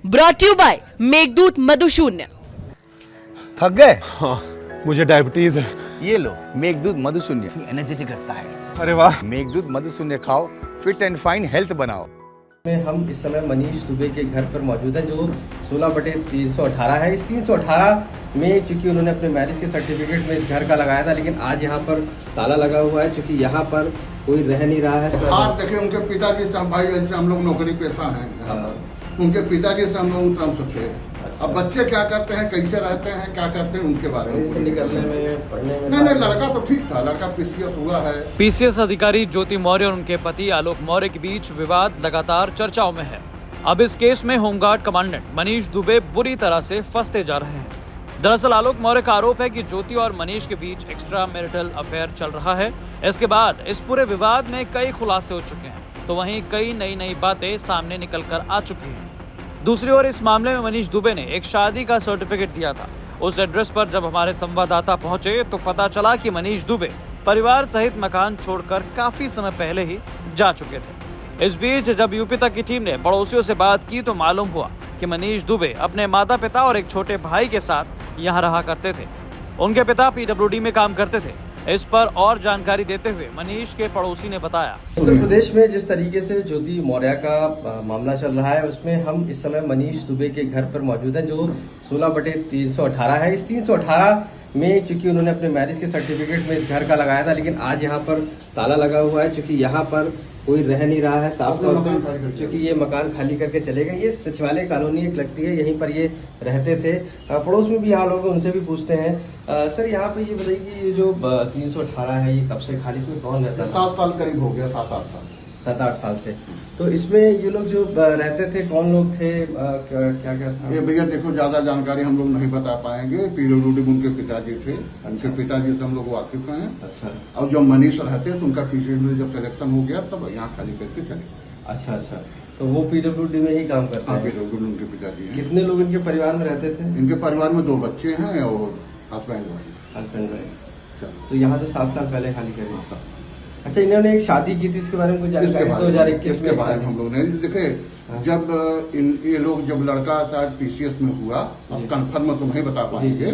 Brought you by Meghdoot Madhushunya. थक गए? हाँ, मुझे डायबिटीज है। ये लो मेघदूत मधुशून्य, एनर्जेटिक रखता है। अरे वाह। मेघदूत मधुशून्य खाओ, फिट एंड फाइन हेल्थ बनाओ। में हम इस समय मनीष दुबे के घर पर मौजूद हैं जो 16/318 है। इस 318 में चूंकि उन्होंने अपने मैरिज के सर्टिफिकेट में इस घर का लगाया था, लेकिन आज यहाँ पर ताला लगा हुआ है क्योंकि यहाँ पर कोई रह नहीं रहा है। आप देखिए उनके पिताजी से भाई जैसे हम लोग नौकरी पेशा हैं यहाँ पर, उनके पिताजी से हम लोग उतरम सकते हैं। अब बच्चे क्या करते हैं, कैसे रहते हैं, क्या करते हैं, उनके बारे में निकलने में पढ़ने में नहीं, लड़का तो ठीक था, लड़का पीसीएस हुआ है। पीसीएस अधिकारी ज्योति मौर्य और उनके पति आलोक मौर्य के बीच विवाद लगातार चर्चाओं में है। अब इस केस में होमगार्ड कमांडेंट मनीष दुबे बुरी तरह से फंसते जा रहे हैं। दरअसल आलोक मौर्य का आरोप है कि ज्योति और मनीष के बीच एक्स्ट्रा मैरिटल अफेयर चल रहा है। इसके बाद इस पूरे विवाद में कई खुलासे हो चुके हैं, तो वहीं कई नई बातें सामने निकल कर आ चुकी हैं। दूसरी ओर इस मामले में मनीष दुबे ने एक शादी का सर्टिफिकेट दिया था। उस एड्रेस पर जब हमारे संवाददाता पहुंचे तो पता चला कि मनीष दुबे परिवार सहित मकान छोड़कर काफी समय पहले ही जा चुके थे। इस बीच जब यूपी तक की टीम ने पड़ोसियों से बात की तो मालूम हुआ कि मनीष दुबे अपने माता पिता और एक छोटे भाई के साथ यहाँ रहा करते थे। उनके पिता पीडब्ल्यूडी में काम करते थे। इस पर और जानकारी देते हुए मनीष के पड़ोसी ने बताया, उत्तर प्रदेश में जिस तरीके से ज्योति मौर्य का मामला चल रहा है उसमें हम इस समय मनीष दुबे के घर पर मौजूद हैं जो 16/318 है। इस 318 में चूंकि उन्होंने अपने मैरिज के सर्टिफिकेट में इस घर का लगाया था, लेकिन आज यहाँ पर ताला लगा हुआ है क्योंकि यहाँ पर कोई रह नहीं रहा है। साफ तौर पर क्योंकि ये मकान खाली करके चले गए। ये सचिवालय कॉलोनी एक लगती है, यहीं पर ये रहते थे। पड़ोस में भी यहाँ लोग उनसे भी पूछते हैं। सर यहाँ पे ये बताइए कि ये जो 318 है ये कब से खाली, इसमें कौन रहता है? 7 साल करीब हो गया, 7-8 साल। 7-8 साल से। तो इसमें ये लोग जो रहते थे कौन लोग थे, क्या था? ये भैया देखो ज्यादा जानकारी हम लोग नहीं बता पाएंगे। पीडब्ल्यूडी में उनके पिताजी थे, उनके पिताजी से हम लोग वाकिफ हैं। अच्छा। और जो मनीष रहते थे उनका पीसीएस में जब सिलेक्शन हो गया तब यहाँ खाली करके चले। अच्छा। तो वो पीडब्ल्यूडी में ही काम करते हैं? पीडब्ल्यूडी उनके पिताजी हैं। कितने लोग इनके परिवार में रहते थे? इनके परिवार में 2 बच्चे हैं और हस्बैंड वाइफ। तो यहाँ से 7 साल पहले खाली कर। अच्छा, इन्होंने एक शादी की थी, इसके बारे में कुछ जानकारी? 2021 के बारे में हम लोग ने देखे। जब ये लोग जब लड़का शायद पीसीएस में हुआ, अब कन्फर्म तो नहीं बता पाएंगे,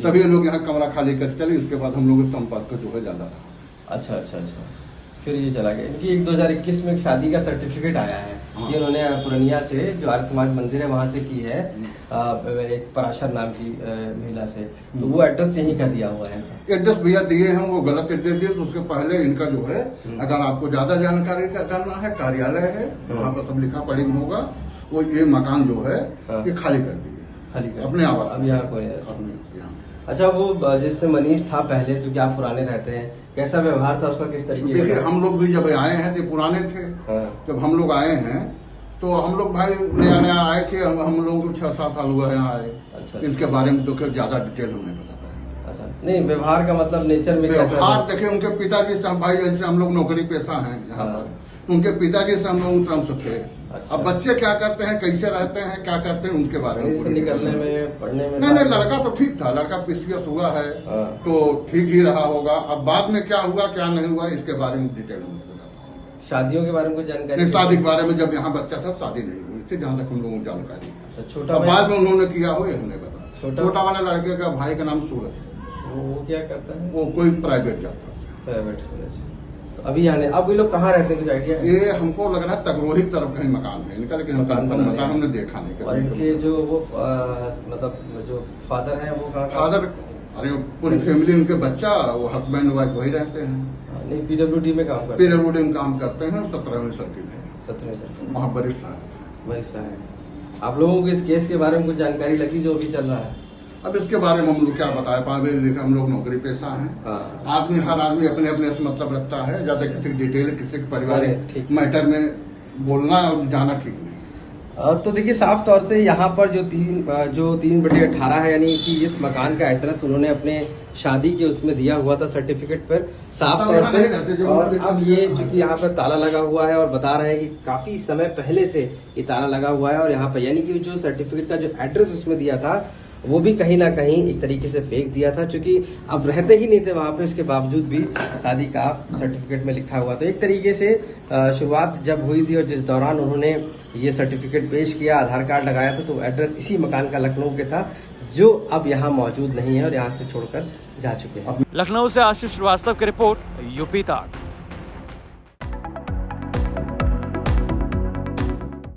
तभी ये लोग यहाँ कमरा खाली कर चले। उसके बाद हम लोग संपर्क जो है ज्यादा रहा। अच्छा। फिर ये चला गया। इनकी एक 2021 में एक शादी का सर्टिफिकेट आया है कि उन्होंने पूर्णिया से जो आर्य समाज मंदिर है वहां से की है, एक पराशर नाम की महिला से। तो वो एड्रेस यहीं का दिया हुआ है। एड्रेस भैया दिए हैं, वो गलत एड्रेस दिए। तो उसके पहले इनका जो है, अगर आपको ज्यादा जानकारी करना है, कार्यालय है वहाँ पर सब लिखा पढ़ी में होगा। वो ये मकान जो है ये खाली कर दिए अपने आवास। अब यहाँ कोई अच्छा, वो जिससे मनीष था पहले, जो कि आप पुराने रहते हैं, कैसा व्यवहार था उसका, किस तरीके? देखिए हम लोग भी जब आए हैं तो पुराने थे। जब हम लोग आए हैं तो हम लोग भाई नया आए थे। हम लोगों को 6-7 साल हुआ है यहाँ आए। अच्छा। इसके बारे में तो ज्यादा डिटेल हमें पता पाया। अच्छा, नहीं व्यवहार का मतलब नेचर में व्यवहार देखिए उनके पिताजी से भाई जैसे हम लोग नौकरी पेशा हैं यहाँ पर, तो उनके पिताजी से हम लोग उतरम सकते हैं। अच्छा। अब बच्चे क्या करते हैं, कैसे रहते हैं, क्या करते हैं, उनके बारे में निकलने में पढ़ने में नहीं, लड़का तो ठीक था, लड़का पीसीएस हुआ है तो ठीक ही रहा होगा। अब बाद में क्या हुआ क्या नहीं हुआ इसके बारे में डिटेल में बता। शादियों के बारे में कुछ जानकारी? शादी के बारे में जब यहाँ बच्चा था शादी नहीं हुई थी, जहाँ तक हम लोगों को जानकारी। अच्छा, छोटा बाद में उन्होंने किया हो ये हमें बता। छोटा वाले लड़के का भाई का नाम सूरज है। वो क्या करता है? वो कोई प्राइवेट जॉब प्राइवेट। अभी आने अब ये लोग कहाँ रहते हैं, कुछ आइडिया? ये हमको लग रहा है तकरोही तरफ कहीं मकान है इनका, लेकिन मकान हमने देखा नहीं। और इनके जो वो मतलब जो फादर है वो कहाँ? फादर, अरे पूरी फैमिली, उनके बच्चा, वो हस्बैंड वाइफ वही रहते हैं। नहीं, पीडब्ल्यूडी में काम करते हैं। पीडब्ल्यूडी में काम करते हैं। 17वीं सर्किल है, 17वीं सर्किल वहाँ वरिष्ठ है। आप लोगों को इस केस के बारे में कुछ जानकारी लगी जो अभी चल रहा है? अब इसके बारे में हम लोग क्या बताए पाए, देखा हम लोग नौकरी पेशा हैं। आदमी हर आदमी अपने अपने से मतलब रखता है, ज्यादा किसी की डिटेल, किसी के पारिवारिक मैटर में बोलना और जाना ठीक नहीं। तो देखिए साफ तौर से यहाँ पर जो 3/18 है, यानी कि इस मकान का एड्रेस उन्होंने अपने शादी के उसमें दिया हुआ था सर्टिफिकेट पर साफ तौर पे। और अब ये चूंकि यहाँ पर ताला लगा हुआ है और बता रहे हैं कि काफी समय पहले से ये ताला लगा हुआ है, और यहाँ पर यानी कि जो सर्टिफिकेट का जो एड्रेस उसमें दिया था वो भी कहीं ना कहीं एक तरीके से फेक दिया था, क्योंकि अब रहते ही नहीं थे वहां पे, इसके बावजूद भी शादी का सर्टिफिकेट में लिखा हुआ। तो एक तरीके से शुरुआत जब हुई थी और जिस दौरान उन्होंने ये सर्टिफिकेट पेश किया, आधार कार्ड लगाया था, तो एड्रेस इसी मकान का लखनऊ के था, जो अब यहाँ मौजूद नहीं है और यहाँ से छोड़कर जा चुके हैं। लखनऊ से आशीष श्रीवास्तव की रिपोर्ट, यूपी तक।